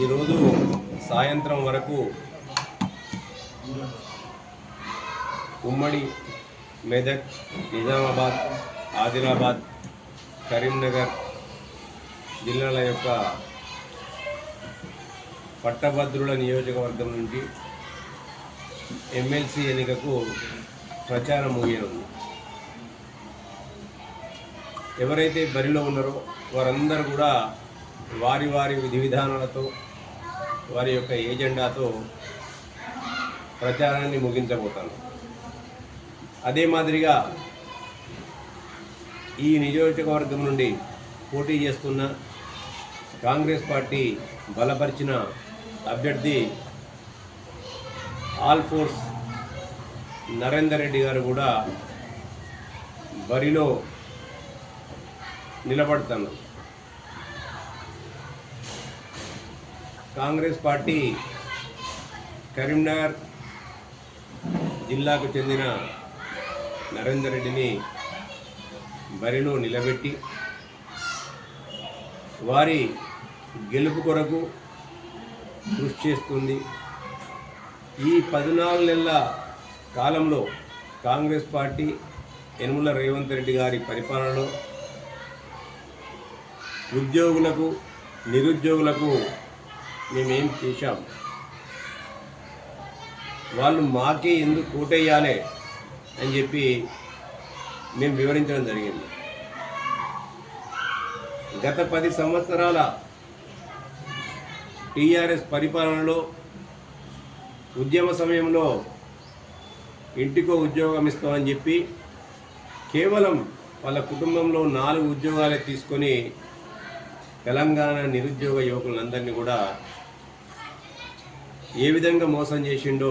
ఈరోజు సాయంత్రం వరకు ఉమ్మడి మెదక్, నిజామాబాద్, ఆదిలాబాద్, కరీంనగర్ జిల్లాల యొక్క పట్టభద్రుల నియోజకవర్గం నుంచి ఎమ్మెల్సీ ఎన్నికకు ప్రచారం ముగియనుంది. ఎవరైతే బరిలో ఉన్నారో వారందరూ కూడా వారి వారి విధి విధానాలతో వారి యొక్క ఏజెండాతో ప్రచారాన్ని ముగించబోతాను. అదే మాదిరిగా ఈ నియోజకవర్గం నుండి పోటీ చేస్తున్న కాంగ్రెస్ పార్టీ బలపరిచిన అభ్యర్థి ఆల్ ఫోర్స్ నరేందర్ రెడ్డి గారు కూడా బరిలో నిలబడుతున్నారు. కాంగ్రెస్ పార్టీ కరీంనగర్ జిల్లాకు చెందిన నరేందర్ రెడ్డిని బరిలో నిలబెట్టి వారి గెలుపు కొరకు కృషి చేస్తుంది. ఈ 14 నెలల కాలంలో కాంగ్రెస్ పార్టీ యనమల రేవంత్ రెడ్డి గారి పరిపాలనలో ఉద్యోగులకు, నిరుద్యోగులకు మేమేం చేశాం, వాళ్ళు మాకే ఎందుకు కోటేయాలి అని చెప్పి మేము వివరించడం జరిగింది. గత 10 సంవత్సరాల టీఆర్ఎస్ పరిపాలనలో ఉద్యమ సమయంలో ఇంటికో ఉద్యోగం ఇస్తామని చెప్పి కేవలం వాళ్ళ కుటుంబంలో 4 ఉద్యోగాలే తీసుకొని తెలంగాణ నిరుద్యోగ యువకులందరినీ కూడా ఏ విధంగా మోసం చేసిండో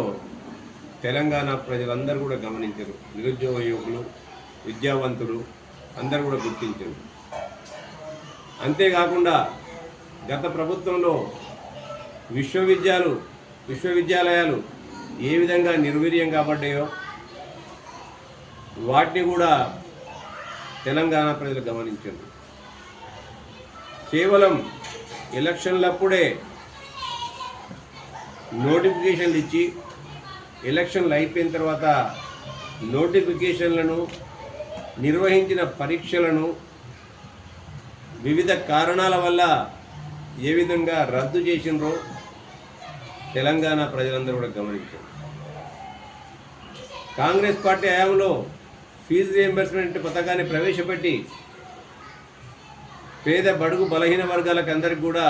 తెలంగాణ ప్రజలందరూ కూడా గమనించారు. నిరుద్యోగ యువకులు, విద్యావంతులు అందరూ కూడా గుర్తించారు. అంతేకాకుండా గత ప్రభుత్వంలో విశ్వవిద్యాలయాలు ఏ విధంగా నిర్వీర్యం కాబడ్డాయో వాటిని కూడా తెలంగాణ ప్రజలు గమనించారు. కేవలం ఎలక్షన్లప్పుడే నోటిఫికేషన్లు ఇచ్చి ఎలక్షన్లు అయిపోయిన తర్వాత నోటిఫికేషన్లను, నిర్వహించిన పరీక్షలను వివిధ కారణాల వల్ల ఏ విధంగా రద్దు చేసినరో తెలంగాణ ప్రజలందరూ కూడా గమనించారు. కాంగ్రెస్ పార్టీ హయాంలో ఫీజు రియంబర్స్మెంట్ పథకాన్ని ప్రవేశపెట్టి పేద బడుగు బలహీన వర్గాలకు అందరికి కూడా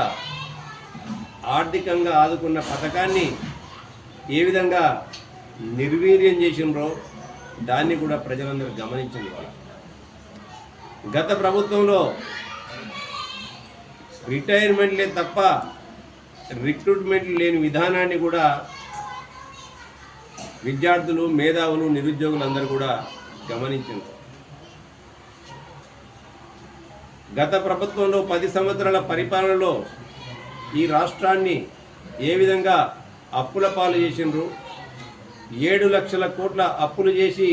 ఆర్థికంగా ఆదుకున్న పథకాన్ని ఏ విధంగా నిర్వీర్యం చేసినరో దాన్ని కూడా ప్రజలందరూ గమనించింది. గత ప్రభుత్వంలో రిటైర్మెంట్లే తప్ప రిక్రూట్మెంట్ లేని విధానాన్ని కూడా విద్యార్థులు, మేధావులు, నిరుద్యోగులందరూ కూడా గమనించారు. గత ప్రభుత్వంలో 10 సంవత్సరాల పరిపాలనలో ఈ రాష్ట్రాన్ని ఏ విధంగా అప్పుల పాలు చేసినారు, 7 లక్షల కోట్ల అప్పులు చేసి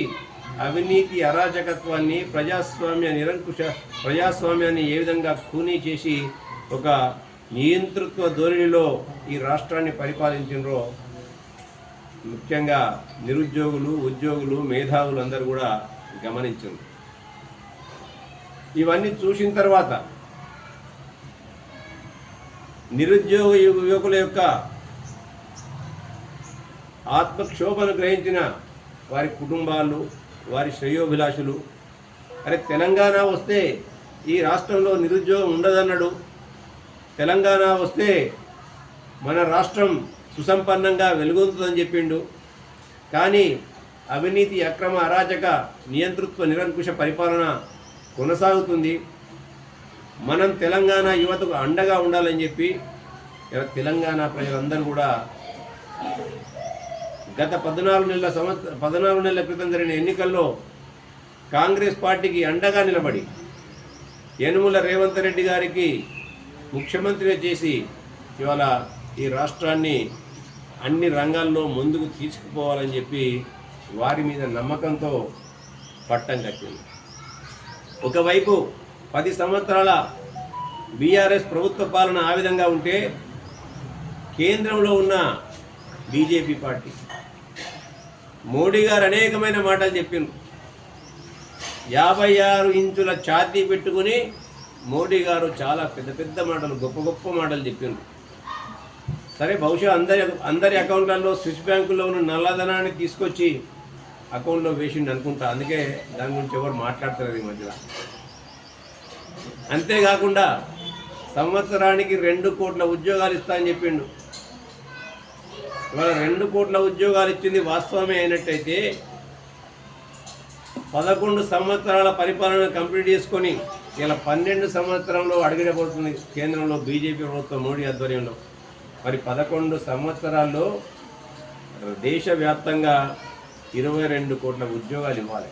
అవినీతి, అరాచకత్వాన్ని, ప్రజాస్వామ్యాన్ని ఏ విధంగా ఖూనీ చేసి ఒక నియంతృత్వ ధోరణిలో ఈ రాష్ట్రాన్ని పరిపాలించినరో ముఖ్యంగా నిరుద్యోగులు, ఉద్యోగులు, మేధావులు అందరూ కూడా గమనించారు. ఇవన్నీ చూసిన తర్వాత నిరుద్యోగ యువకుల యొక్క ఆత్మక్షోభను గ్రహించిన వారి కుటుంబాలు, వారి శ్రేయోభిలాషులు, అరే తెలంగాణ వస్తే ఈ రాష్ట్రంలో నిరుద్యోగం ఉండదన్నాడు, తెలంగాణ వస్తే మన రాష్ట్రం సుసంపన్నంగా వెలుగొందుతుందని చెప్పిండు. కానీ అవినీతి, అక్రమ, అరాచక, నియంతృత్వ, నిరంకుశ పరిపాలన కొనసాగుతుంది. మనం తెలంగాణ యువతకు అండగా ఉండాలని చెప్పి తెలంగాణ ప్రజలందరూ కూడా గత 14 నెలల క్రితం జరిగిన ఎన్నికల్లో కాంగ్రెస్ పార్టీకి అండగా నిలబడి యనమల రేవంత్ రెడ్డి గారికి ముఖ్యమంత్రిగా చేసి ఇవాళ ఈ రాష్ట్రాన్ని అన్ని రంగాల్లో ముందుకు తీసుకుపోవాలని చెప్పి వారి మీద నమ్మకంతో పట్టం కట్టింది. ఒకవైపు 10 సంవత్సరాల బీఆర్ఎస్ ప్రభుత్వ పాలన ఆ విధంగా ఉంటే కేంద్రంలో ఉన్న బీజేపీ పార్టీ. మోడీ గారు అనేకమైన మాటలు చెప్పిండ్రు. 56 ఇంచుల ఛాతీ పెట్టుకుని మోడీ గారు చాలా పెద్ద పెద్ద మాటలు, గొప్ప గొప్ప మాటలు చెప్పిండ్రు. సరే, బహుశా అందరి అకౌంట్లలో స్విచ్ బ్యాంకుల్లో ఉన్న నల్లధనాన్ని తీసుకొచ్చి అకౌంట్లో వేసిండు అనుకుంటా. అందుకే దాని గురించి ఎవరు మాట్లాడతారు ఈ మధ్యలో. అంతేకాకుండా సంవత్సరానికి 2 కోట్ల ఉద్యోగాలు ఇస్తా అని చెప్పిండు. ఇవాళ 2 కోట్ల ఉద్యోగాలు ఇచ్చింది వాస్తవమే అయినట్టయితే 11 సంవత్సరాల పరిపాలన కంప్లీట్ చేసుకొని ఇలా 12 సంవత్సరంలో అడుగుడబోతుంది కేంద్రంలో బీజేపీ ప్రభుత్వం మోడీ ఆధ్వర్యంలో. మరి 11 సంవత్సరాల్లో దేశవ్యాప్తంగా 22 కోట్ల ఉద్యోగాలు ఇవ్వాలి.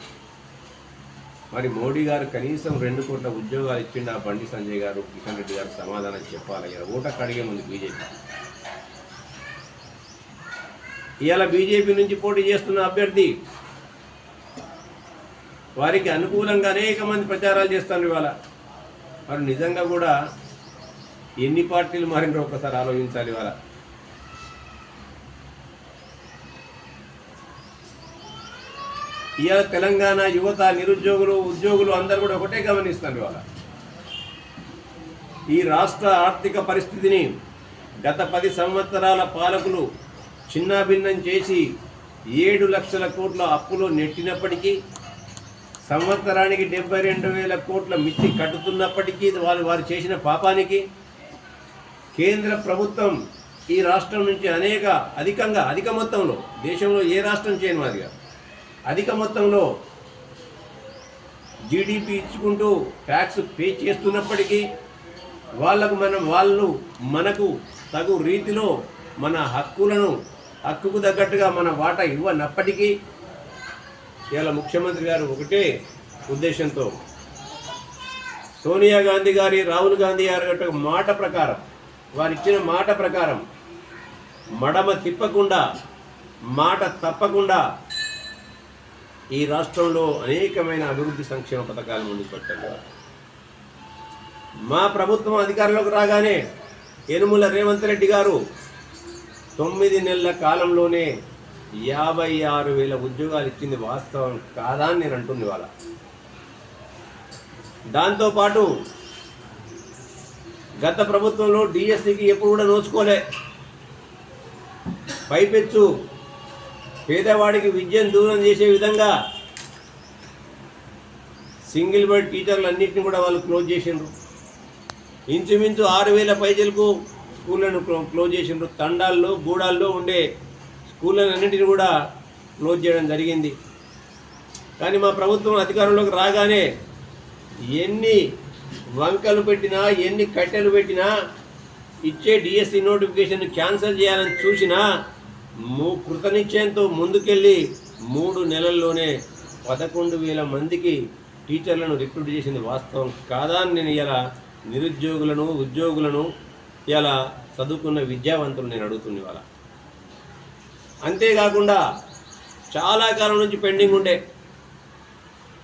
మరి మోడీ గారు కనీసం 2 కోట్ల ఉద్యోగాలు ఇచ్చిండు. ఆ బండి సంజయ్ గారు, కిషన్ రెడ్డి గారు సమాధానం చెప్పాలి. ఇలా ఓటకు అడిగే ముందు బీజేపీ. ఇవాళ బీజేపీ నుంచి పోటీ చేస్తున్న అభ్యర్థి వారికి అనుకూలంగా అనేక మంది ప్రచారాలు చేస్తారు ఇవాళ. మరి నిజంగా కూడా ఎన్ని పార్టీలు మారినో ఒకసారి ఆలోచించాలి. ఇవాళ తెలంగాణ యువత, నిరుద్యోగులు, ఉద్యోగులు అందరూ కూడా ఒకటే గమనిస్తారు. ఇవాళ ఈ రాష్ట్ర ఆర్థిక పరిస్థితిని గత 10 సంవత్సరాల పాలకులు చిన్నాభిన్నం చేసి 7 లక్షల కోట్ల అప్పులో నెట్టినప్పటికీ, సంవత్సరానికి 72,000 కోట్ల మిత్తి కట్టుతున్నప్పటికీ వారు చేసిన పాపానికి కేంద్ర ప్రభుత్వం ఈ రాష్ట్రం నుంచి అధిక మొత్తంలో, దేశంలో ఏ రాష్ట్రం చేయని మాదిరిగా అధిక మొత్తంలో జీడిపి ఇచ్చుకుంటూ ట్యాక్స్ పే చేస్తున్నప్పటికీ వాళ్ళు మనకు తగు రీతిలో మన హక్కుకు తగ్గట్టుగా మన వాటా ఇవ్వనప్పటికీ ఇలా ముఖ్యమంత్రి గారు ఒకటే ఉద్దేశంతో సోనియా గాంధీ గారి, రాహుల్ గాంధీ గారి మాట ప్రకారం, వారిచ్చిన మాట ప్రకారం మడమ తిప్పకుండా, మాట తప్పకుండా ఈ రాష్ట్రంలో అనేకమైన అభివృద్ధి సంక్షేమ పథకాలు ముందుకు పెట్టారు. మా ప్రభుత్వం అధికారంలోకి రాగానే యనుమల రేవంత్ రెడ్డి గారు 9 నెలల కాలంలోనే 56,000 ఉద్యోగాలు ఇచ్చింది వాస్తవం కాదా అని నేను అంటుంది వాళ్ళ. దాంతోపాటు గత ప్రభుత్వంలో డిఎస్సికి ఎప్పుడు కూడా నోచుకోలే. పైపెచ్చు పేదవాడికి విద్యను దూరం చేసే విధంగా సింగిల్ బెడ్ టీచర్లు అన్నింటినీ కూడా వాళ్ళు క్లోజ్ చేసిండ్రు. ఇంచుమించు 6,000 పైసలకు స్కూళ్ళను క్లోజ్ చేసిండ్రు. తండాల్లో, గూడాల్లో ఉండే స్కూళ్ళను అన్నింటినీ కూడా క్లోజ్ చేయడం జరిగింది. కానీ మా ప్రభుత్వం అధికారంలోకి రాగానే ఎన్ని వంకలు పెట్టినా, ఎన్ని కట్టెలు పెట్టినా, ఇచ్చే డిఎస్సి నోటిఫికేషన్ క్యాన్సిల్ చేయాలని చూసినా కృతనిశ్చయంతో ముందుకెళ్ళి 3 నెలల్లోనే 11,000 మందికి టీచర్లను రిక్రూట్ చేసింది వాస్తవం కాదా అని నేను ఇలా నిరుద్యోగులను, ఉద్యోగులను, ఇలా చదువుకున్న విద్యావంతులు నేను అడుగుతున్న ఇవాళ. అంతేకాకుండా చాలా కాలం నుంచి పెండింగ్ ఉండే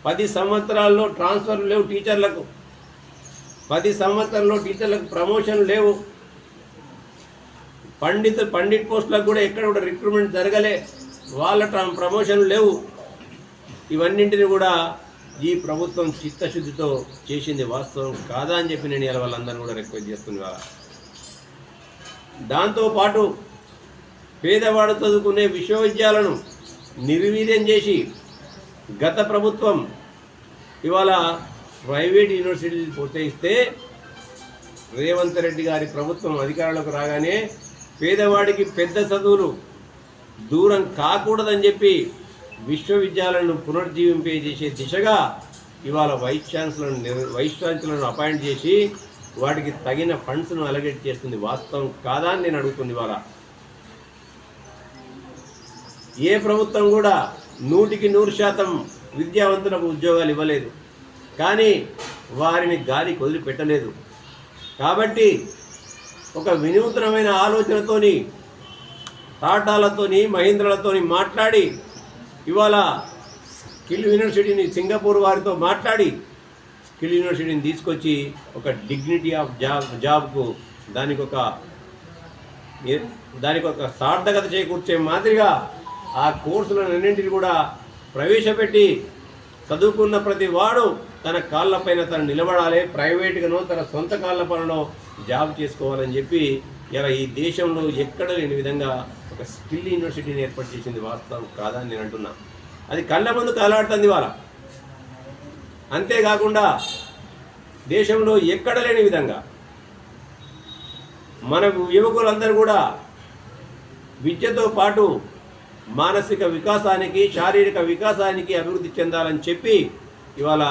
10 సంవత్సరాల్లో ట్రాన్స్ఫర్లు లేవు టీచర్లకు. 10 సంవత్సరాల్లో టీచర్లకు ప్రమోషన్ లేవు. పండిట్ పోస్టులకు కూడా ఎక్కడ కూడా రిక్రూట్మెంట్ జరగలే. వాళ్ళ ప్రమోషన్లు లేవు. ఇవన్నింటినీ కూడా ఈ ప్రభుత్వం చిత్తశుద్ధితో చేసింది వాస్తవం కాదా అని చెప్పి నేను ఇలా వాళ్ళందరినీ కూడా రిక్వెస్ట్ చేస్తున్నా. దాంతోపాటు పేదవాడు చదువుకునే విశ్వవిద్యాలయాలను నిర్వీర్యం చేసి గత ప్రభుత్వం ఇవాళ ప్రైవేట్ యూనివర్సిటీలు ప్రోత్సహిస్తే రేవంత్ రెడ్డి గారి ప్రభుత్వం అధికారంలోకి రాగానే పేదవాడికి పెద్ద చదువులు దూరం కాకూడదని చెప్పి విశ్వవిద్యాలయాలను పునర్జీవింపే చేసే దిశగా ఇవాళ వైస్ ఛాన్సలర్ను అపాయింట్ చేసి వాటికి తగిన ఫండ్స్ను అలొకేట్ చేస్తుంది వాస్తవం కాదా అని నేను అడుగుతుంది. ఇవాళ ఏ ప్రభుత్వం కూడా 100% విద్యావంతులకు ఉద్యోగాలు ఇవ్వలేదు, కానీ వారిని గాలికి వదిలిపెట్టలేదు. కాబట్టి ఒక వినూత్నమైన ఆలోచనతోని, టాటాలతోని, మహీంద్రలతోని మాట్లాడి ఇవాళ స్కిల్ యూనివర్సిటీని, సింగపూర్ వారితో మాట్లాడి స్కిల్ యూనివర్సిటీని తీసుకొచ్చి ఒక డిగ్నిటీ ఆఫ్ జాబ్కు దానికి ఒక దానికి ఒక సార్థకత చేకూర్చే మాదిరిగా ఆ కోర్సులన్నింటినీ కూడా ప్రవేశపెట్టి చదువుకున్న ప్రతి వాడు తన కాళ్ళపైన తను నిలబడాలి, ప్రైవేట్గానో తన సొంత కాళ్ళ పనిలో జాబ్ చేసుకోవాలని చెప్పి ఇలా ఈ దేశంలో ఎక్కడ లేని విధంగా ఒక స్కిల్ యూనివర్సిటీని ఏర్పాటు చేసింది వాస్తవం కాదా అని నేను అంటున్నా. అది కళ్ళ ముందు కాలాడుతుంది వాళ్ళ. అంతేకాకుండా దేశంలో ఎక్కడ లేని విధంగా మన యువకులందరూ కూడా విద్యతో పాటు మానసిక వికాసానికి, శారీరక వికాసానికి అభివృద్ధి చెందాలని చెప్పి ఇవాళ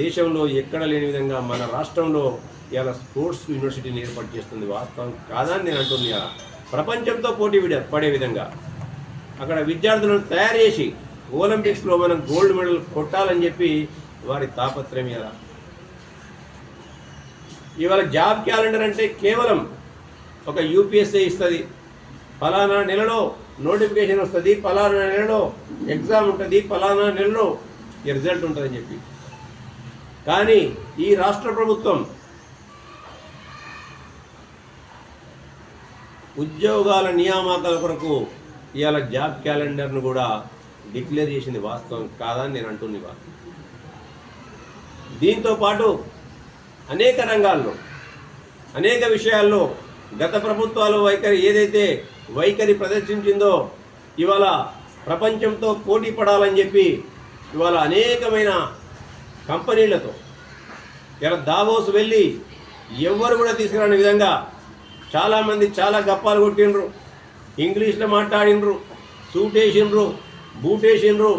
దేశంలో ఎక్కడ లేని విధంగా మన రాష్ట్రంలో ఇవాళ స్పోర్ట్స్ యూనివర్సిటీని ఏర్పాటు చేస్తుంది. వాస్తవం కాదని నేను అంటుంది. ఇలా ప్రపంచంతో పోటీ పడే విధంగా అక్కడ విద్యార్థులను తయారు చేసి ఒలింపిక్స్లో మనం గోల్డ్ మెడల్ కొట్టాలని చెప్పి వారి తాపత్రయం. ఇలా ఇవాళ జాబ్ క్యాలెండర్ అంటే కేవలం ఒక యూపీఎస్సీ ఇస్తుంది, ఫలానా నెలలో నోటిఫికేషన్ వస్తుంది, ఫలానా నెలలో ఎగ్జామ్ ఉంటుంది, ఫలానా నెలలో రిజల్ట్ ఉంటుందని చెప్పి. కానీ ఈ రాష్ట్ర ప్రభుత్వం ఉద్యోగాల నియామకాల కొరకు ఇవాళ జాబ్ క్యాలెండర్ను కూడా డిక్లేర్ చేసింది. వాస్తవం కాదని నేను అంటున్నా. దీంతో పాటు అనేక రంగాల్లో అనేక విషయాల్లో గత ప్రభుత్వాలు ఏదైతే వైఖరి ప్రదర్శించిందో ఇవాళ ప్రపంచంతో పోటీ పడాలని చెప్పి ఇవాళ అనేకమైన కంపెనీలతో ఇలా దావోస్ వెళ్ళి ఎవ్వరు కూడా తీసుకురాని విధంగా చాలామంది చాలా గప్పాలు కొట్టిండ్రు, ఇంగ్లీష్లో మాట్లాడినరు, సూట్ వేసిండ్రు, బూట్ వేసిండ్రు,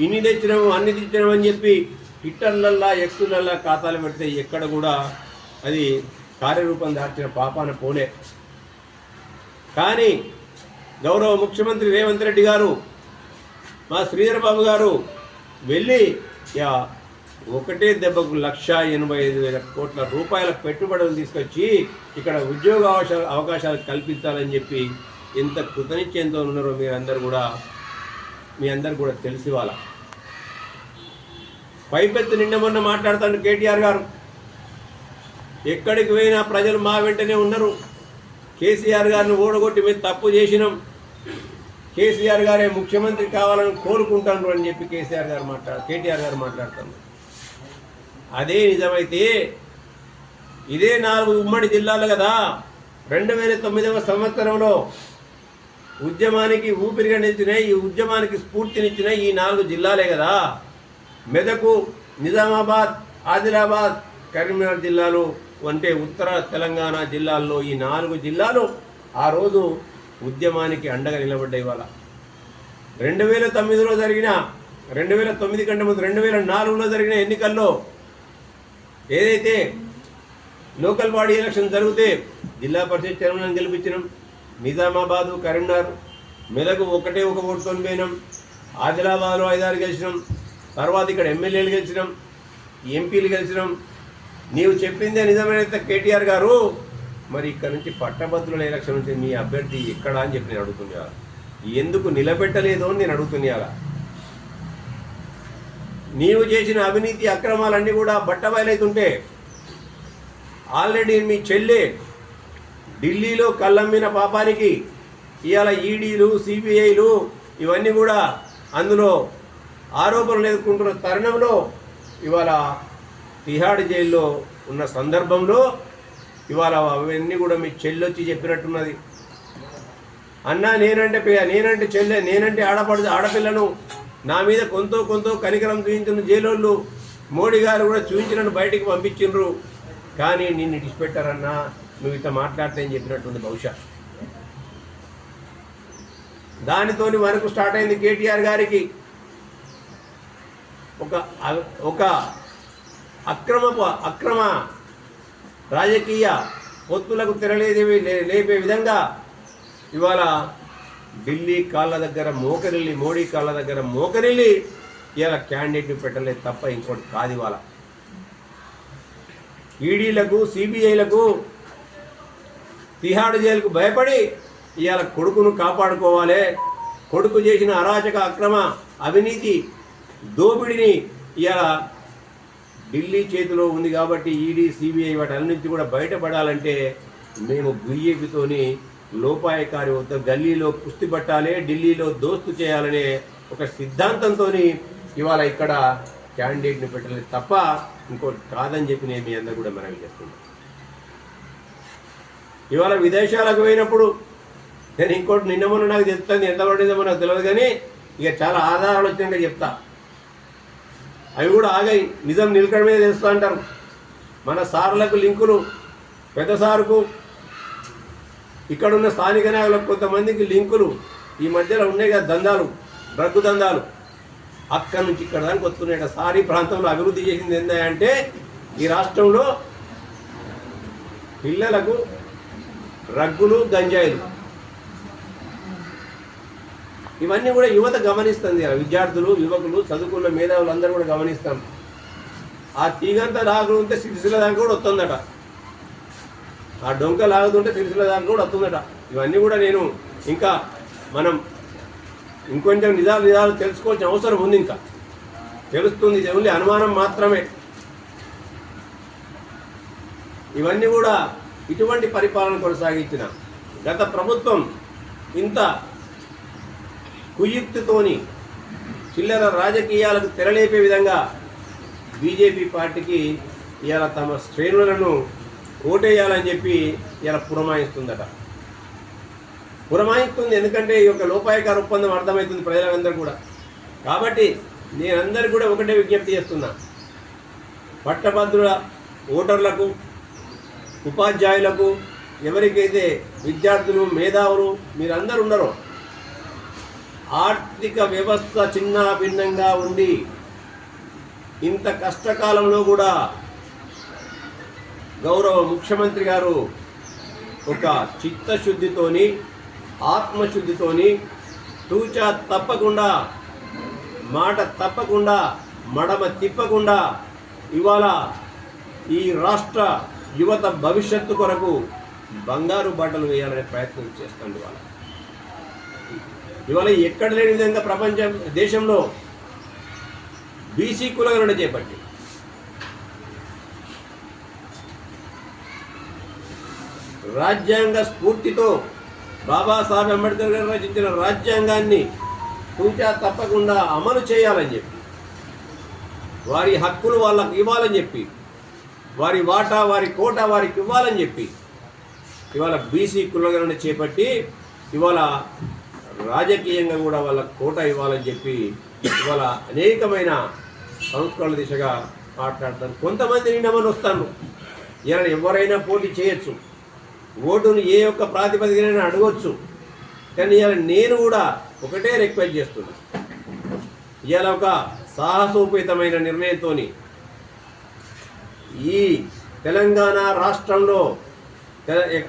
ఇన్ని తెచ్చినాము అన్ని తెచ్చినాము అని చెప్పి ట్విట్టర్లల్లా ఎక్స్లల్లా ఖాతాలు పెడితే ఎక్కడ కూడా అది కార్యరూపం దాల్చిన పాపాన పోలే. కానీ గౌరవ ముఖ్యమంత్రి రేవంత్ రెడ్డి గారు, మా శ్రీధర్ బాబు గారు వెళ్ళి ఒకటే దెబ్బకు 1,85,000 కోట్ల రూపాయల పెట్టుబడులు తీసుకొచ్చి ఇక్కడ ఉద్యోగ అవకాశాలు కల్పించాలని చెప్పి ఎంత కృతనిశ్చయంతో ఉన్నారో మీ అందరు కూడా తెలిసి వాళ్ళ పైపెత్తు నిన్న మొన్న మాట్లాడుతాడు కేటీఆర్ గారు. ఎక్కడికి పోయినా ప్రజలు మా వెంటనే ఉన్నారు. కేసీఆర్ గారిని ఓడగొట్టి మేము తప్పు చేసినాం, కేసీఆర్ గారే ముఖ్యమంత్రి కావాలని కోరుకుంటాను అని చెప్పి కేటీఆర్ గారు మాట్లాడుతారు. అదే నిజమైతే ఇదే 4 ఉమ్మడి జిల్లాలు కదా 2009వ సంవత్సరంలో ఉద్యమానికి ఊపిరిగా నిలిచినాయి, ఈ ఉద్యమానికి స్ఫూర్తినిచ్చినాయి ఈ 4 జిల్లాలే కదా. మెదకు, నిజామాబాద్, ఆదిలాబాద్, కరీంనగర్ జిల్లాలు అంటే ఉత్తర తెలంగాణ జిల్లాల్లో ఈ 4 జిల్లాలు ఆ రోజు ఉద్యమానికి అండగా నిలబడ్డాయి. ఇవాళ 2009లో జరిగిన 2009 కంటే ముందు 2004లో జరిగిన ఎన్నికల్లో ఏదైతే లోకల్ బాడీ ఎలక్షన్ జరిగితే జిల్లా పరిషత్ చైర్మన్ గెలిపించినాం, నిజామాబాదు, కరీంనగర్, మెదకు ఒకటే ఒక ఓటుతో పోయినాం, ఆదిలాబాద్లో 5-6 గెలిచినాం, తర్వాత ఇక్కడ ఎమ్మెల్యేలు గెలిచినాం, ఎంపీలు గెలిచినాం. నీవు చెప్పిందే నిజమైతే కేటీఆర్ గారు, మరి ఇక్కడ నుంచి పట్టభద్రుల ఎలక్షన్ నుంచి మీ అభ్యర్థి ఎక్కడా అని చెప్పి నేను అడుగుతున్నా. ఎందుకు నిలబెట్టలేదు అని నేను అడుగుతున్నా. నీవు చేసిన అవినీతి అక్రమాలన్నీ కూడా బట్టబయలైతుంటే ఆల్రెడీ మీ చెల్లె ఢిల్లీలో కళ్ళమ్మిన పాపానికి ఇవాళ ఈడీలు, సిబిఐలు ఇవన్నీ కూడా అందులో ఆరోపణలు ఎదుర్కొంటున్న తరుణంలో ఇవాళ తిహాడ్ జైల్లో ఉన్న సందర్భంలో ఇవాళ అవన్నీ కూడా మీ చెల్లొచ్చి చెప్పినట్టున్నది. అన్నా నేనంటే చెల్లె, నేనంటే ఆడపిల్లను నా మీద కొంత కనికరం చూపించిన జైలోళ్ళు మోడీ గారు కూడా చూపించినట్టు బయటికి పంపించిండ్రు, కానీ నిన్ను ఇడిచిపెట్టారన్నా నువ్వు ఇట్లా మాట్లాడితే అని చెప్పినట్టుంది. బహుశా దానితోని వరకు స్టార్ట్ అయింది కేటీఆర్ గారికి ఒక అక్రమ రాజకీయ పొత్తులకు లేపే విధంగా ఇవాళ ఢిల్లీ కాళ్ళ దగ్గర మోకరిల్లి, మోడీ కాళ్ళ దగ్గర మోకరిల్లి ఇవాళ క్యాండిడేట్ని పెట్టలేదు తప్ప ఇంకోటి కాదు. ఇవాళ ఈడీలకు, సిబిఐలకు, తిహాడ్ జైలుకు భయపడి ఇవాళ కొడుకును కాపాడుకోవాలి. కొడుకు చేసిన అరాచక, అక్రమ, అవినీతి, దోపిడిని ఇవాళ ఢిల్లీ చేతిలో ఉంది కాబట్టి ఈడీ, సిబిఐ వాటి నుంచి కూడా బయటపడాలంటే మేము బీజేపీతోని లోపాయకారి వద్ద గల్లీలో కుస్తీ పట్టాలి, ఢిల్లీలో దోస్తు చేయాలనే ఒక సిద్ధాంతంతో ఇవాళ ఇక్కడ క్యాండిడేట్ని పెట్టలేదు తప్ప ఇంకోటి కాదని చెప్పి నేను మీ అందరూ కూడా మనవి చేస్తున్నాను. ఇవాళ విదేశాలకు పోయినప్పుడు నేను ఇంకోటి నిన్న మొన్న నాకు చెప్తాను, ఎంత పడిందో నాకు తెలియదు, కానీ ఇక చాలా ఆధారాలు వచ్చినాక చెప్తా. అవి కూడా ఆగాయి, నిజం నిలకడ మీద తెలుస్తూ అంటారు. మన సార్లకు లింకులు, పెద్ద సారుకు ఇక్కడున్న స్థానిక నాయకులకు కొంతమందికి లింకులు ఈ మధ్యలో ఉన్నాయి కదా, దందాలు, డ్రగ్గు దందాలు అక్కడి నుంచి ఇక్కడ దానికి వస్తున్నాయి. సారీ ప్రాంతంలో అభివృద్ధి చేసింది ఏంటంటే ఈ రాష్ట్రంలో పిల్లలకు డ్రగ్గులు, గంజాయిలు ఇవన్నీ కూడా యువత గమనిస్తుంది. విద్యార్థులు, యువకులు, చదువుకున్న మేధావులు అందరూ కూడా గమనిస్తాం. ఆ తీగంతా లాగుతుంటే సిరిసిల్ల దాకా కూడా వస్తుందట, ఆ డొంక లాగుతుంటే సిరిసిల్ల దాకా కూడా వస్తుందట. ఇవన్నీ కూడా నేను ఇంకా మనం ఇంకొంచెం నిజాలు తెలుసుకోవాల్సిన అవసరం ఉంది. ఇంకా తెలుస్తుంది, ఓన్లీ అనుమానం మాత్రమే. ఇవన్నీ కూడా ఇటువంటి పరిపాలన కొనసాగించిన గత ప్రభుత్వం ఇంత కుయుక్తితోని చిల్లర రాజకీయాలకు తెరలేపే విధంగా బీజేపీ పార్టీకి ఇవాళ తమ శ్రేణులను ఓటేయాలని చెప్పి ఇలా పురమాయిస్తుందట. పురమాయిస్తుంది ఎందుకంటే ఈ యొక్క లోపాయకార ఒప్పందం అర్థమవుతుంది ప్రజలందరూ కూడా. కాబట్టి నేనందరికీ కూడా ఒకటే విజ్ఞప్తి చేస్తున్నా, పట్టభద్రుల ఓటర్లకు, ఉపాధ్యాయులకు, ఎవరికైతే విద్యార్థులు, మేధావులు మీరందరూ ఉన్నారో, ఆర్థిక వ్యవస్థ చిన్న భిన్నంగా ఉండి ఇంత కష్టకాలంలో కూడా గౌరవ ముఖ్యమంత్రి గారు ఒక చిత్తశుద్ధితోని, ఆత్మశుద్ధితోని, తూచా తప్పకుండా, మాట తప్పకుండా, మడమ తిప్పకుండా ఇవాళ ఈ రాష్ట్ర యువత భవిష్యత్తు కొరకు బంగారు బాటలు వేయాలనే ప్రయత్నం చేస్తుంది. ఇవాళ ఎక్కడ లేని విధంగా దేశంలో బీసీ కులగణన చేపట్టి రాజ్యాంగ స్ఫూర్తితో బాబాసాహెబ్ అంబేద్కర్ గారు రచించిన రాజ్యాంగాన్ని తూచా తప్పకుండా అమలు చేయాలని చెప్పి, వారి హక్కులు వాళ్ళకి ఇవ్వాలని చెప్పి, వారి వాటా, వారి కోటా వారికి ఇవ్వాలని చెప్పి ఇవాళ బీసీ కులగణన చేపట్టి ఇవాళ రాజకీయంగా కూడా వాళ్ళ కోటా ఇవ్వాలని చెప్పి ఇవాళ అనేకమైన సంస్కరణల దిశగా మాట్లాడతాను. కొంతమంది నిండమని వస్తాను, ఇలా ఎవరైనా పోటీ చేయొచ్చు, ఓటును ఏ ఒక్క ప్రాతిపదికనైనా అడగొచ్చు. కానీ ఇలా నేను కూడా ఒకటే రిక్వెస్ట్ చేస్తున్నా, ఇవాళ ఒక సాహసోపేతమైన నిర్ణయంతో ఈ తెలంగాణ రాష్ట్రంలో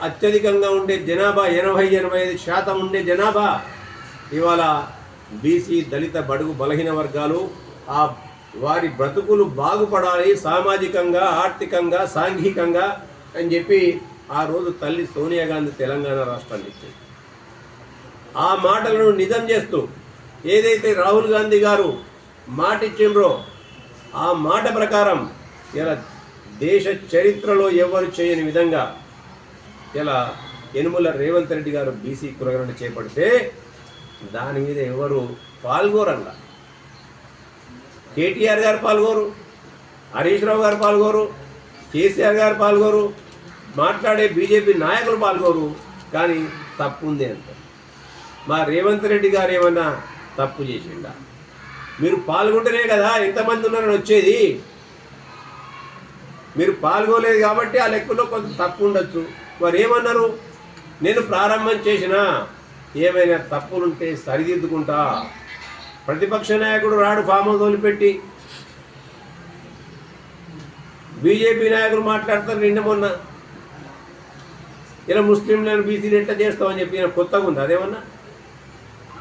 అత్యధికంగా ఉండే జనాభా 80-85% ఉండే జనాభా ఇవాళ బీసీ, దళిత, బడుగు, బలహీన వర్గాలు, ఆ వారి బ్రతుకులు బాగుపడాలి సామాజికంగా, ఆర్థికంగా, సాంఘికంగా అని చెప్పి ఆ రోజు తల్లి సోనియా గాంధీ తెలంగాణ రాష్ట్రాన్ని ఇచ్చింది. ఆ మాటలను నిజం చేస్తూ ఏదైతే రాహుల్ గాంధీ గారు మాట ఇచ్చిండ్రో ఆ మాట ప్రకారం ఇలా దేశ చరిత్రలో ఎవరు చేయని విధంగా ఇలా యనుమల రేవంత్ రెడ్డి గారు బీసీ కులగణన చేపడితే దాని మీద ఎవరు పాల్గొరంగా. కేటీఆర్ గారు పాల్గొరు, హరీష్ రావు గారు పాల్గొరు, కేసీఆర్ గారు పాల్గొరు, మాట్లాడే బీజేపీ నాయకులు పాల్గొరు. కానీ తప్పు ఉంది అంత. మా రేవంత్ రెడ్డి గారు ఏమన్నా తప్పు చేసిండా? మీరు పాల్గొంటేనే కదా ఎంతమంది ఉన్నారని వచ్చేది. మీరు పాల్గొలేదు కాబట్టి ఆ లెక్కలో కొంత తప్పు ఉండొచ్చు. వారు ఏమన్నారు, నేను ప్రారంభం చేసిన ఏమైనా తప్పులుంటే సరిదిద్దుకుంటా. ప్రతిపక్ష నాయకుడు రాడు ఫామ్ హౌస్ వదిలిపెట్టి, బీజేపీ నాయకులు మాట్లాడతారు నిన్న మొన్న ఇలా ముస్లింలను బీసీలు ఎట్లా చేస్తామని చెప్పి కొత్తగా ఉంది. అదేమన్నా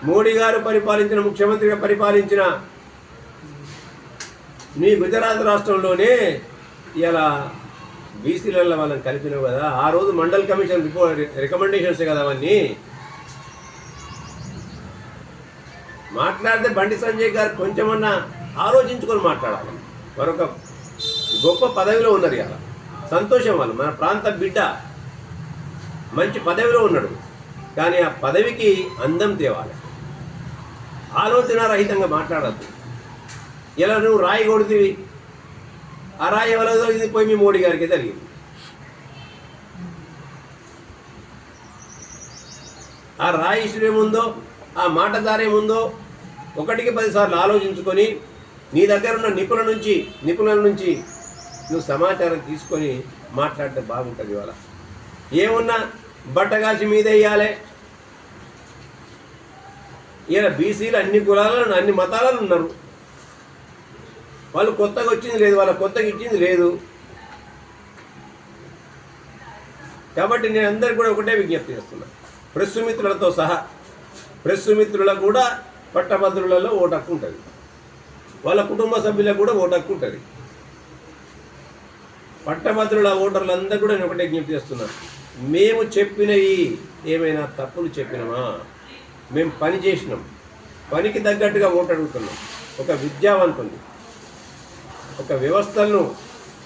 మోడీ గారు పరిపాలించిన, ముఖ్యమంత్రిగా పరిపాలించిన నీ గుజరాత్ రాష్ట్రంలోనే ఇలా బీసీలలో వాళ్ళని కలిపినావు కదా. ఆ రోజు మండల్ కమిషన్ రికమెండేషన్స్ కదా అవన్నీ. మాట్లాడితే బండి సంజయ్ గారు కొంచెమన్నా ఆలోచించుకొని మాట్లాడాలి. మరొక గొప్ప పదవిలో ఉన్నారు ఇలా, సంతోషం. వాళ్ళు మన ప్రాంత బిడ్డ మంచి పదవిలో ఉన్నాడు. కానీ ఆ పదవికి అందం తేవాలి. ఆలోచన రహితంగా మాట్లాడద్దు. ఇలా నువ్వు రాయి కొడుతీవి, ఆ రాయి ఎవరో ఇది పోయి మీ మోడీ గారికి జరిగింది. ఆ రాయి ఇసురేముందో, ఆ మాట దారేముందో ఒకటికి 10 సార్లు ఆలోచించుకొని నీ దగ్గర ఉన్న నిపుణుల నుంచి నువ్వు సమాచారం తీసుకొని మాట్లాడితే బాగుంటుంది. ఇవాళ ఏమున్నా బట్టగాల్చి మీద వేయాలి. ఇలా బీసీలు అన్ని కులాలను అన్ని మతాలను ఉన్నారు. వాళ్ళు కొత్తగా వచ్చింది లేదు, వాళ్ళ కొత్తగా ఇచ్చింది లేదు. కాబట్టి నేను అందరికి కూడా ఒకటే విజ్ఞప్తి చేస్తున్నా, ప్రెస్ మిత్రులతో సహా. ప్రెస్ మిత్రులకు కూడా పట్టభద్రులలో ఓటు హక్కు ఉంటుంది, వాళ్ళ కుటుంబ సభ్యులకు కూడా ఓటు హక్కు ఉంటుంది. పట్టభద్రుల ఓటర్లందరూ కూడా నేను ఒకటే విజ్ఞప్తి చేస్తున్నా, మేము చెప్పినవి ఏమైనా తప్పులు చెప్పినామా? మేము పని చేసినాం, పనికి తగ్గట్టుగా ఓటు అడుగుతున్నాం. ఒక విద్యావంతుని, ఒక వ్యవస్థలను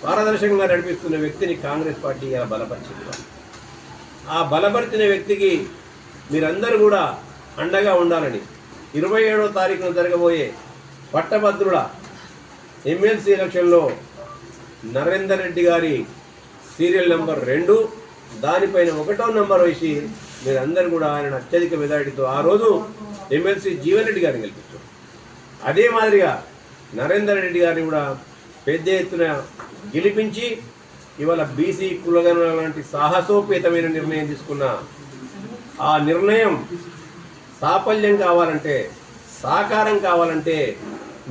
పారదర్శకంగా నడిపిస్తున్న వ్యక్తిని కాంగ్రెస్ పార్టీ ఇలా బలపరిచింది. ఆ బలపరిచిన వ్యక్తికి మీరందరూ కూడా అండగా ఉండాలని 27వ తారీఖున జరగబోయే పట్టభద్రుల ఎమ్మెల్సీ ఎలక్షన్లో నరేందర్ రెడ్డి గారి సీరియల్ నెంబర్ 2 దానిపైన 1వ నెంబర్ వేసి మీరందరూ కూడా ఆయన అత్యధిక మెజారిటీతో ఆ రోజు ఎమ్మెల్సీ జీవన్ రెడ్డి గారిని గెలిపించారు. అదే మాదిరిగా నరేందర్ రెడ్డి గారిని కూడా పెద్ద ఎత్తున గెలిపించి ఇవాళ బీసీ కులగణన లాంటి సాహసోపేతమైన నిర్ణయం తీసుకున్న ఆ నిర్ణయం సాఫల్యం కావాలంటే, సాకారం కావాలంటే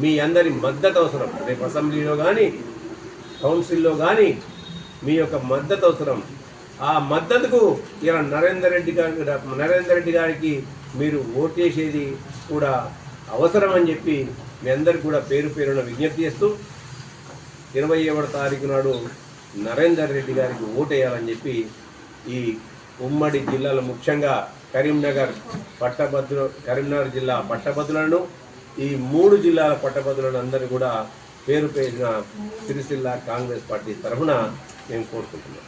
మీ అందరి మద్దతు అవసరం. రేపు అసెంబ్లీలో కానీ కౌన్సిల్లో కానీ మీ యొక్క మద్దతు అవసరం. ఆ మద్దతుకు ఇలా నరేందర్ రెడ్డి గారికి మీరు ఓటేసేది కూడా అవసరం అని చెప్పి మీ అందరికి కూడా పేరు పేరున విజ్ఞప్తి చేస్తూ 27వ తారీఖు నాడు నరేందర్ రెడ్డి గారికి ఓటేయాలని చెప్పి ఈ ఉమ్మడి జిల్లాలో ముఖ్యంగా కరీంనగర్ జిల్లా పట్టభద్రులను, ఈ 3 జిల్లాల పట్టభద్రులను అందరూ కూడా పేరు పేరున సిరిసిల్ల కాంగ్రెస్ పార్టీ తరఫున మేము కోరుకుంటున్నాం.